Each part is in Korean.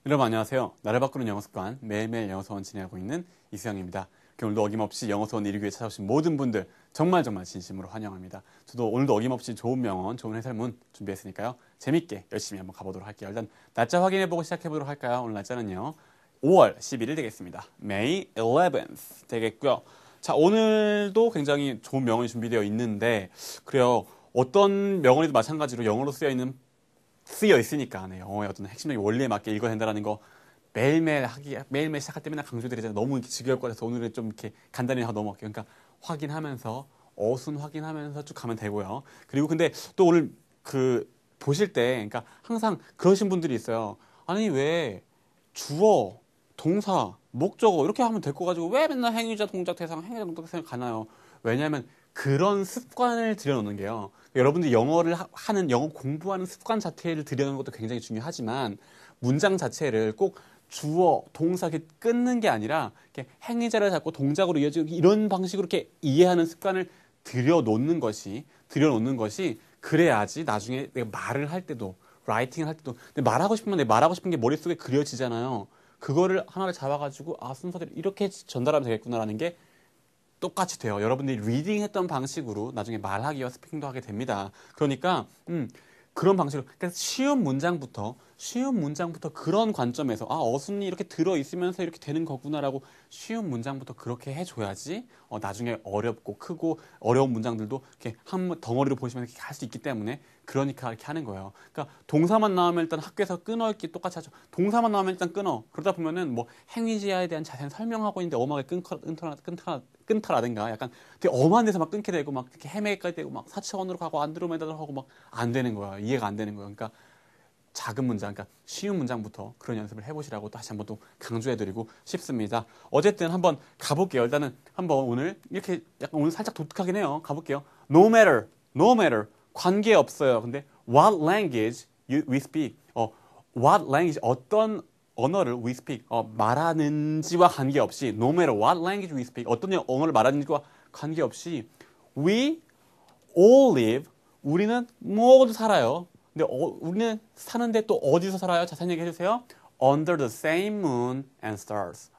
여러분 안녕하세요. 나를 바꾸는 영어 습관 매일매일 영어 수업 진행하고 있는 이수영입니다. 오늘도 어김없이 영어 수업 이루기 위해 찾아오신 모든 분들 정말 진심으로 환영합니다. 저도 오늘도 어김없이 좋은 명언, 좋은 해설문 준비했으니까요. 재밌게 열심히 한번 가보도록 할게요. 일단 날짜 확인해보고 시작해보도록 할까요? 오늘 날짜는요. 5월 11일 되겠습니다. May 11th 되겠고요. 자, 오늘도 굉장히 좋은 명언이 준비되어 있는데 그래요. 어떤 명언이도 마찬가지로 영어로 쓰여 있으니까 영어의 어떤 핵심적인 원리에 맞게 읽어야 된다는 거 매일매일 시작할 때 맨날 강조드리잖아요. 너무 지겨울 것 같아서 오늘은 좀 이렇게 간단히 하고 넘어갈게요. 그러니까 확인하면서 어순 확인하면서 쭉 가면 되고요. 그리고 근데 또 오늘 보실 때 그러니까 항상 그러신 분들이 있어요. 아니 왜 주어, 동사, 목적어 이렇게 하면 될 거 가지고 왜 맨날 행위자, 동작, 대상, 행위자, 동작, 대상 가나요? 왜냐하면 그런 습관을 들여놓는 게요. 여러분들이 영어를 영어 공부하는 습관 자체를 들여놓는 것도 굉장히 중요하지만 문장 자체를 꼭 주어, 동사 이렇게 끊는 게 아니라 이렇게 행위자를 잡고 동작으로 이어지고 이런 방식으로 이렇게 이해하는 습관을 들여놓는 것이 그래야지 나중에 내가 말을 할 때도 라이팅을 할 때도 근데 말하고 싶은 게 머릿속에 그려지잖아요. 그거를 하나를 잡아가지고 순서대로 이렇게 전달하면 되겠구나라는 게 똑같이 돼요. 여러분들이 리딩 했던 방식으로 나중에 말하기와 스피킹도 하게 됩니다. 그러니까 그런 방식으로 그러니까 쉬운 문장부터 그런 관점에서 어순이 이렇게 들어있으면서 이렇게 되는 거구나라고 쉬운 문장부터 그렇게 해줘야지 나중에 어렵고 크고 어려운 문장들도 이렇게 한 덩어리로 보시면 이렇게 할 수 있기 때문에 그러니까 이렇게 하는 거예요. 그러니까 동사만 나오면 일단 학교에서 끊어읽기 똑같이 하죠. 동사만 나오면 일단 끊어. 그러다 보면은 뭐 행위지하에 대한 자세한 설명하고 있는데 엄하게 끊더라든가 약간 되게 엄한 데서 막 끊게 되고 막 이렇게 헤매게 되고 막 사차원으로 가고 안드로메다로 하고 막 안 되는 거야. 이해가 안 되는 거야. 그러니까 작은 문장, 그러니까 쉬운 문장부터 그런 연습을 해보시라고 다시 한번 또 강조해드리고 싶습니다. 어쨌든 한번 가볼게요. 일단은 한번 오늘 이렇게 약간 오늘 살짝 독특하긴 해요. 가볼게요. No matter 관계없어요. 근데 what language we speak what language 어떤 언어를 we speak 말하는지와 관계없이 no matter what language we speak 어떤 언어를 말하는지와 관계없이 we all live 우리는 모두 살아요. 근데 우리는 사는데 또 어디서 살아요? 자세히 얘기해 주세요. Under the same moon and stars.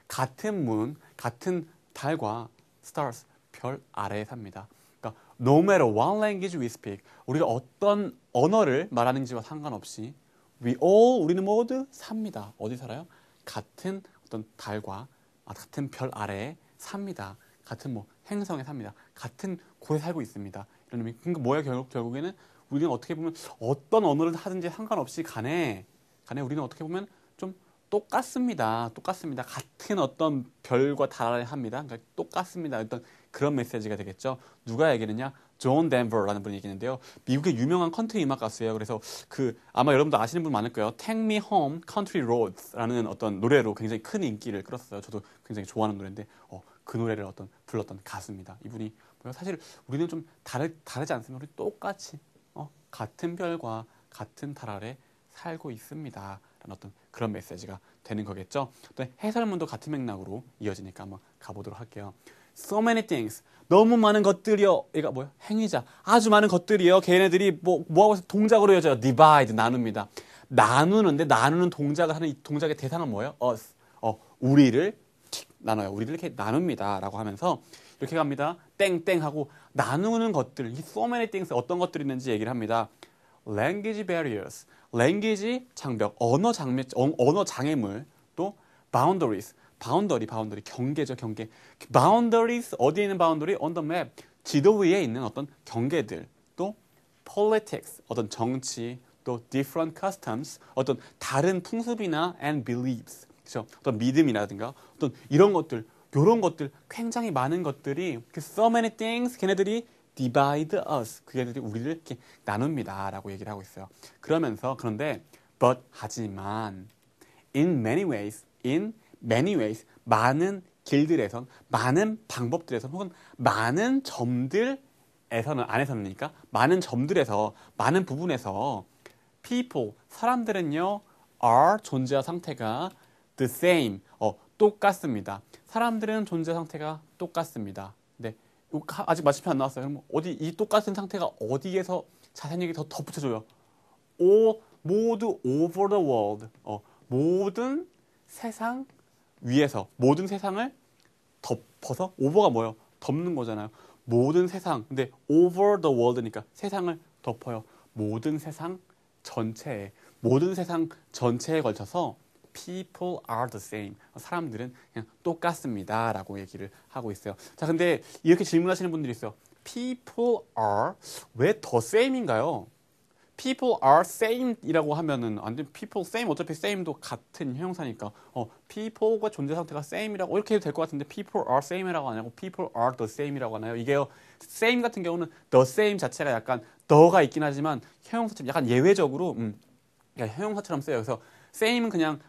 같은 달과 stars, 별 아래에 삽니다. 그러니까 no matter what language we speak. 우리가 어떤 언어를 말하는지와 상관없이 우리는 모두 삽니다. 어디 살아요? 같은 어떤 달과 같은 별 아래에 삽니다. 같은 행성에 삽니다. 같은 곳에 살고 있습니다. 이런 의미. 그러니까 뭐예요? 결국에는 우리는 어떻게 보면 어떤 언어를 하든지 상관없이 간에 우리는 어떻게 보면 좀 똑같습니다. 같은 어떤 별과 달 아래 합니다. 그러니까 똑같습니다. 어떤 그런 메시지가 되겠죠. 누가 얘기했느냐? 존 덴버라는 분이 얘기했는데요. 미국의 유명한 컨트리 음악 가수예요. 그래서 아마 여러분도 아시는 분 많을 거예요. Take Me Home Country Roads라는 어떤 노래로 굉장히 큰 인기를 끌었어요. 저도 굉장히 좋아하는 노래인데 그 노래를 불렀던 가수입니다. 이분이 사실 우리는 좀 다르지 않습니다. 우리 똑같이 같은 별과 같은 달 아래 살고 있습니다. 라는 어떤 그런 메시지가 되는 거겠죠. 또 해설문도 같은 맥락으로 이어지니까 한번 가보도록 할게요. So many things. 너무 많은 것들이요. 얘가 뭐야? 행위자. 아주 많은 것들이요. 걔네들이 뭐하고 있어? 동작으로 이어져요. divide. 나눕니다. 나누는 동작을 하는 이 동작의 대상은 뭐예요? us. 우리를 나눠요. 우리를 이렇게 나눕니다. 라고 하면서 이렇게 갑니다. 땡땡 하고 나누는 것들. 이 so many things 어떤 것들이 있는지 얘기를 합니다. language barriers. language 장벽. 언어 장애물. 또 boundaries. 바운더리 경계죠. 경계. boundaries 어디에 있는 boundary? on the map. 지도 위에 있는 어떤 경계들. 또 politics 어떤 정치. 또 different customs 어떤 다른 풍습이나 and beliefs. 그렇죠? 어떤 믿음이라든가 어떤 이런 것들 굉장히 많은 것들이 so many things 걔네들이 divide us 그네들이 우리를 이렇게 나눕니다라고 얘기를 하고 있어요. 그런데 하지만 in many ways 많은 길들에선 많은 방법들에선 혹은 많은 점들에서는 안에서는니까 많은 점들에서 많은 부분에서 people 사람들은요 are 존재와 상태가 the same 똑같습니다. 사람들은 존재 상태가 똑같습니다. 네, 아직 마침표 안 나왔어요. 그럼 이 똑같은 상태가 어디에서 자세한 얘기 더 덧붙여줘요. 모두 over the world. 모든 세상 위에서 모든 세상을 덮어서 over가 뭐예요? 덮는 거잖아요. 모든 세상. 근데 over the world니까 세상을 덮어요. 모든 세상 전체에 모든 세상 전체에 걸쳐서 people are the same. 사람들은 그냥 똑같습니다라고 얘기를 하고 있어요. 자, 근데 이렇게 질문하시는 분들이 있어요. people are 왜 the same인가요? people are same이라고 하면은 안 돼. people same 어차피 same도 같은 형용사니까 people가 존재 상태가 same이라고 이렇게 해도 될 것 같은데 people are same이라고 안 하고 people are the same이라고 하나요? 이게요. same 같은 경우는 the same 자체가 약간 the가 있긴 하지만 형용사처럼 약간 예외적으로 그러니까 형용사처럼 써요. 그래서 same은 그냥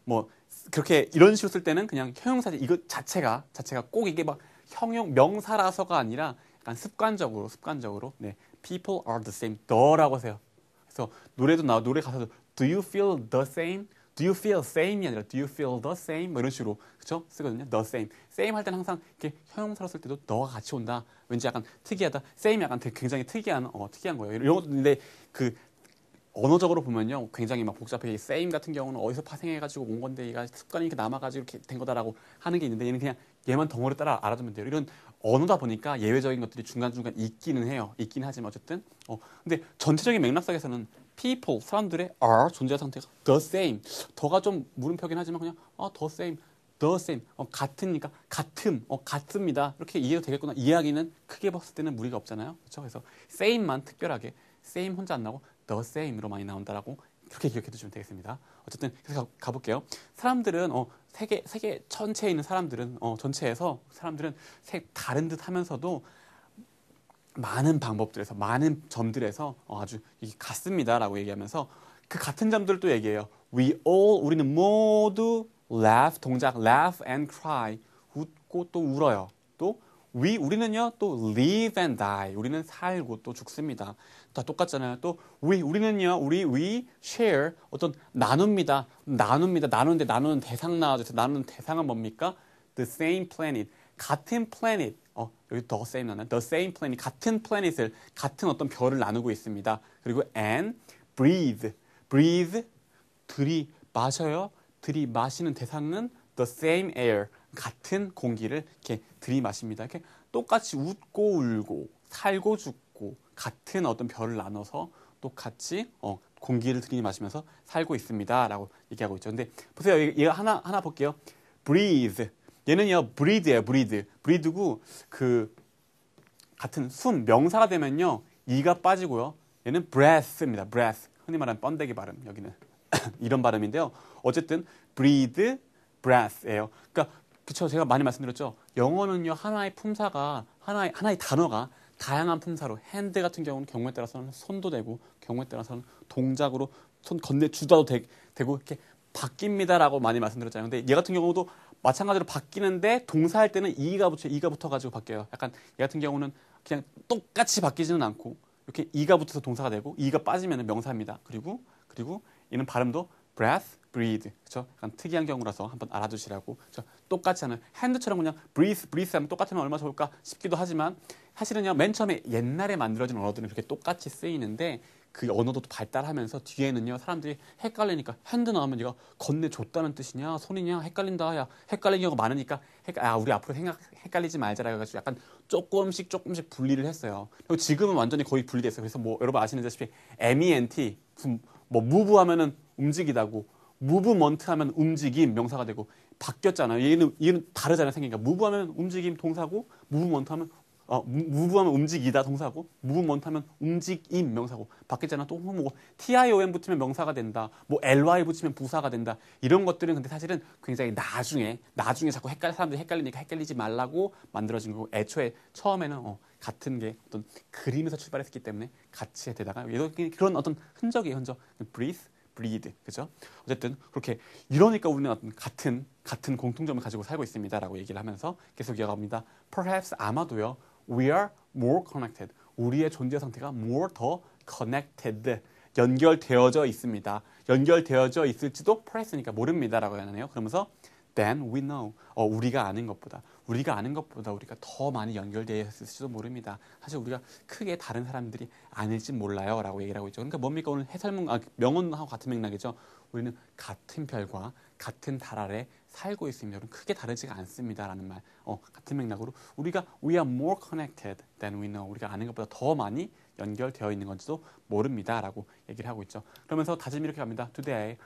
뭐 그렇게 이런 식으로 쓸 때는 그냥 형용사 이거 자체가 꼭 이게 막 형용 명사라서가 아니라 약간 습관적으로 네 people are the same the라고 하세요. 그래서 노래 가사도 do you feel the same? do you feel same이 아니라 do you feel the same? 뭐 이런 식으로 그쵸? 쓰거든요. the same. same 할 때는 항상 이렇게 형용사로 쓸 때도 너가 같이 온다. 왠지 약간 특이하다. same 약간 굉장히 특이한 거예요. 이런 것인데 그 언어적으로 보면요, 굉장히 막 복잡해. same 같은 경우는 어디서 파생해가지고 온 건데, 얘가 습관이 이렇게 남아가지고 이렇게 된 거다라고 하는 게 있는데, 얘는 그냥 얘만 덩어리 따라 알아두면 돼요. 이런 언어다 보니까 예외적인 것들이 중간중간 있기는 해요. 있긴 하지만 어쨌든. 근데 전체적인 맥락상에서는 people, 사람들의 are, 존재 상태가 the same. 더가 좀 물음표긴 하지만 그냥, the same. the same. 같으니까, 같습니다. 이렇게 이해도 되겠구나. 이야기는 크게 봤을 때는 무리가 없잖아요. 그렇죠? 그래서 same만 특별하게, same 혼자 안 나오고, the same으로 많이 나온다라고 그렇게 기억해 두시면 되겠습니다. 어쨌든 그래서 가볼게요. 사람들은 세계 전체에 있는 사람들은 전체에서 사람들은 다른 듯 하면서도 많은 방법들에서 많은 점들에서 아주 같습니다라고 얘기하면서 그 같은 점들을 또 얘기해요. 우리는 모두 laugh 동작 laugh and cry 웃고 또 울어요. 또 우리는요 또 live and die 우리는 살고 또 죽습니다. 다 똑같잖아요. 또 우리는요 we share 어떤 나눕니다. 나누는데 나누는 대상 나와줘서 나누는 대상은 뭡니까? the same planet 같은 planet 여기 the same 나는 the same planet 같은 플래닛을 같은 어떤 별을 나누고 있습니다. 그리고 and breathe 들이마셔요. 들이마시는 대상은 the same air 같은 공기를 이렇게 들이마십니다. 이렇게 똑같이 웃고 울고 살고 죽고 같은 어떤 별을 나눠서 똑같이 공기를 들이마시면서 살고 있습니다라고 얘기하고 있죠. 근데 보세요. 얘가 하나 볼게요. breathe 얘는요 breathe예요. breathe고 그 같은 숨 명사가 되면요 이가 빠지고요. 얘는 breath입니다. breath 흔히 말하는 번데기 발음 여기는 이런 발음인데요. 어쨌든 breathe, breath예요. 그러니까 그쵸 제가 많이 말씀드렸죠. 영어는요 하나의 품사가 하나의 단어가 다양한 품사로 hand 같은 경우는 경우에 따라서는 손도 되고 경우에 따라서는 동작으로 손 건네주다도 되고 이렇게 바뀝니다라고 많이 말씀드렸잖아요. 근데 얘 같은 경우도 마찬가지로 바뀌는데 동사할 때는 이가 붙어가지고 바뀌어요. 약간 얘 같은 경우는 그냥 똑같이 바뀌지는 않고 이렇게 이가 붙어서 동사가 되고 이가 빠지면 명사입니다. 그리고 얘는 발음도 breath, breathe. 그렇죠? 약간 특이한 경우라서 한번 알아두시라고. 그렇죠? 똑같이 하는 핸드처럼 그냥 breathe 하면 똑같으면 얼마나 좋을까 싶기도 하지만 사실은요 맨 처음에 옛날에 만들어진 언어들은 그렇게 똑같이 쓰이는데 그 언어도 발달하면서 뒤에는요 사람들이 헷갈리니까 핸드 나오면 얘가 건네줬다는 뜻이냐 손이냐 헷갈린다 야 헷갈리는 경우가 많으니까 우리 앞으로 헷갈리지 말자라 해가지고 약간 조금씩 분리를 했어요. 그리고 지금은 완전히 거의 분리됐어요. 그래서 뭐 여러분 아시는다시피 MENT 뭐 move 하면은 움직이다고 movement 하면 움직임 명사가 되고 바뀌었잖아요. 얘는 다르잖아요. 생기니까 move 하면 움직임 동사고 movement 하면 move 하면 움직이다 동사고 movement 하면 움직임 명사고 바뀌었잖아. 또 뭐 TION 붙이면 명사가 된다. 뭐 LY 붙이면 부사가 된다. 이런 것들은 근데 사실은 굉장히 나중에 자꾸 사람들이 헷갈리니까 헷갈리지 말라고 만들어진 거고 애초에 처음에는 같은 게 어떤 그림에서 출발했기 때문에 같이 되다가 그런 어떤 흔적 breathe, 그죠? 어쨌든 그렇게 이러니까 우리는 어떤 같은 공통점을 가지고 살고 있습니다라고 얘기를 하면서 계속 이어갑니다. Perhaps 아마도요, we are more connected. 우리의 존재 상태가 more 더 connected. 연결되어져 있습니다. 연결되어져 있을지도 perhaps니까 모릅니다라고 하네요. 그러면서 than we know. 우리가 아는 것보다 우리가 더 많이 연결되어 있을지도 모릅니다. 사실 우리가 크게 다른 사람들이 아닐지 몰라요 라고 얘기를 하고 있죠. 그러니까 뭡니까 오늘 명언하고 같은 맥락이죠. 우리는 같은 별과 같은 달 아래 살고 있습니다. 여러분 크게 다르지가 않습니다라는 말. 같은 맥락으로 우리가 we are more connected than we know. 우리가 아는 것보다 더 많이 연결되어 있는 건지도 모릅니다라고 얘기를 하고 있죠. 그러면서 다짐이 이렇게 갑니다. Today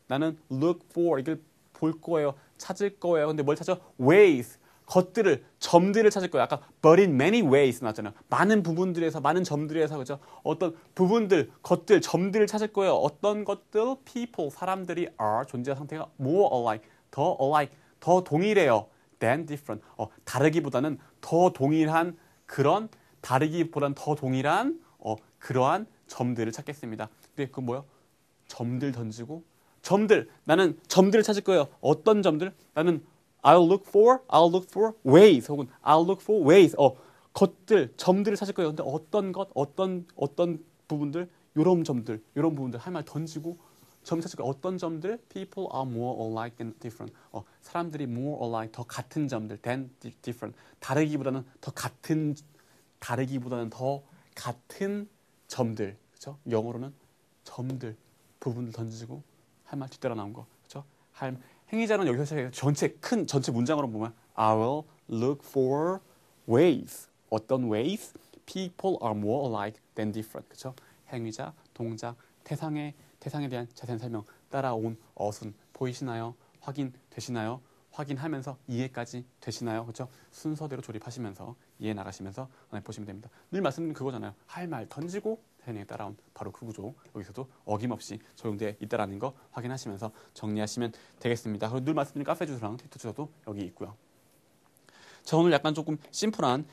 나는 look for 이걸 볼 거예요. 찾을 거예요. 근데 뭘 찾아? Ways. 것들을, 점들을 찾을 거예요. 아까 but in many ways 나왔잖아요. 많은 부분들에서, 많은 점들에서, 그죠? 어떤 부분들, 것들, 점들을 찾을 거예요. 어떤 것들, people, 사람들이 are, 존재 상태가 more alike, 더 동일해요. than different. 다르기보다는 더 동일한 그런, 그러한 점들을 찾겠습니다. 근데 그 뭐요? 점들 던지고, 나는 점들을 찾을 거예요. 어떤 점들? 나는 I'll look for ways 혹은 I'll look for ways. 것들, 점들을 찾을 거예요. 근데 어떤 것, 어떤 부분들, 요런 부분들 할 말 던지고 점 찾을 거예요. 어떤 점들? People are more alike than different. 사람들이 more alike, 더 같은 점들 than different. 다르기보다는 더 같은 점들. 그렇죠? 영어로는 점들, 부분을 던지고 할 말 뒤따라 나온 거. 그렇죠? 행위자는 여기서 시작해서 전체 문장으로 보면 I will look for ways. 어떤 ways? People are more alike than different. 그렇죠? 행위자, 동작, 태상에 대한 자세한 설명, 따라온 어순 보이시나요? 확인되시나요? 확인하면서 이해까지 되시나요? 그렇죠? 순서대로 조립하시면서 이해 나가시면서 보시면 됩니다. 늘 말씀드린 그거잖아요. 할 말 던지고 태닝에 따라온 바로 그 구조. 여기서도 어김없이 적용되어 있다라는 거 확인하시면서 정리하시면 되겠습니다. 그리고 늘 말씀드린 카페 주소랑 트위터 주소도 여기 있고요. 자, 오늘 약간 조금 심플한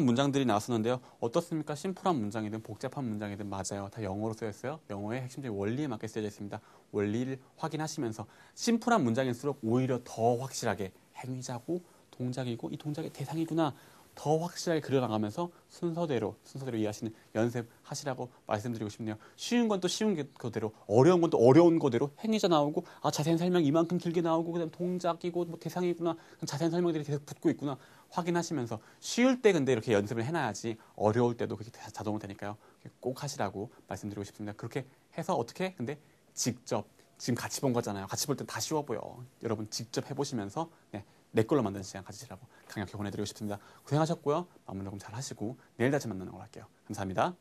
문장들이 나왔었는데요. 어떻습니까? 심플한 문장이든 복잡한 문장이든 맞아요. 다 영어로 쓰였어요. 영어의 핵심적인 원리에 맞게 쓰여져 있습니다. 원리를 확인하시면서 심플한 문장일수록 오히려 더 확실하게 행위자고 동작이고 이 동작의 대상이구나. 더 확실하게 그려나가면서 순서대로 이해하시는 연습하시라고 말씀드리고 싶네요. 쉬운 건 또 쉬운 거대로, 어려운 건 또 어려운 거대로 행위자 나오고 자세한 설명 이만큼 길게 나오고 그다음 동작이고 뭐 대상이구나. 자세한 설명들이 계속 붙고 있구나. 확인하시면서 쉬울 때 근데 이렇게 연습을 해놔야지 어려울 때도 그게 자동으로 되니까요. 꼭 하시라고 말씀드리고 싶습니다. 그렇게 해서 어떻게? 근데 직접 지금 같이 본 거잖아요. 같이 볼 때 다 쉬워 보여. 여러분 직접 해보시면서 내 걸로 만드는 시간 가지시라고 강력히 권해드리고 싶습니다. 고생하셨고요. 마무리 녹음 잘 하시고 내일 다시 만나는 걸로 할게요. 감사합니다.